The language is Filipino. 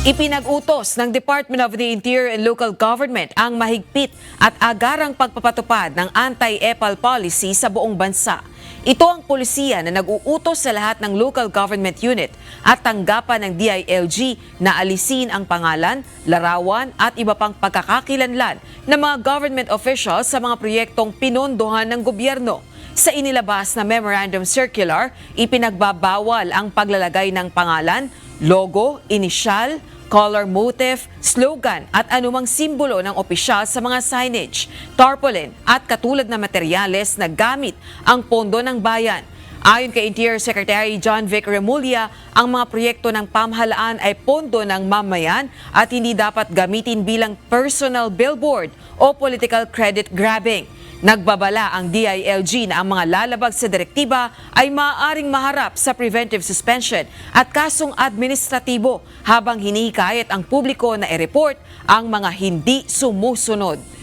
Ipinag-utos ng Department of the Interior and Local Government ang mahigpit at agarang pagpapatupad ng anti-EPAL policy sa buong bansa. Ito ang polisiya na nag-uutos sa lahat ng local government unit at tanggapan ng DILG na alisin ang pangalan, larawan at iba pang pagkakakilanlan ng mga government officials sa mga proyektong pinondohan ng gobyerno. Sa inilabas na Memorandum Circular, ipinagbabawal ang paglalagay ng pangalan, logo, inisyal, color motif, slogan at anumang simbolo ng opisyal sa mga signage, tarpaulin at katulad na materyales na gamit ang pondo ng bayan. Ayon kay Interior Secretary John Vic Remulla, ang mga proyekto ng pamahalaan ay pondo ng mamayan at hindi dapat gamitin bilang personal billboard o political credit grabbing. Nagbabala ang DILG na ang mga lalabag sa direktiba ay maaaring maharap sa preventive suspension at kasong administratibo habang hinihikayat ang publiko na i-report ang mga hindi sumusunod.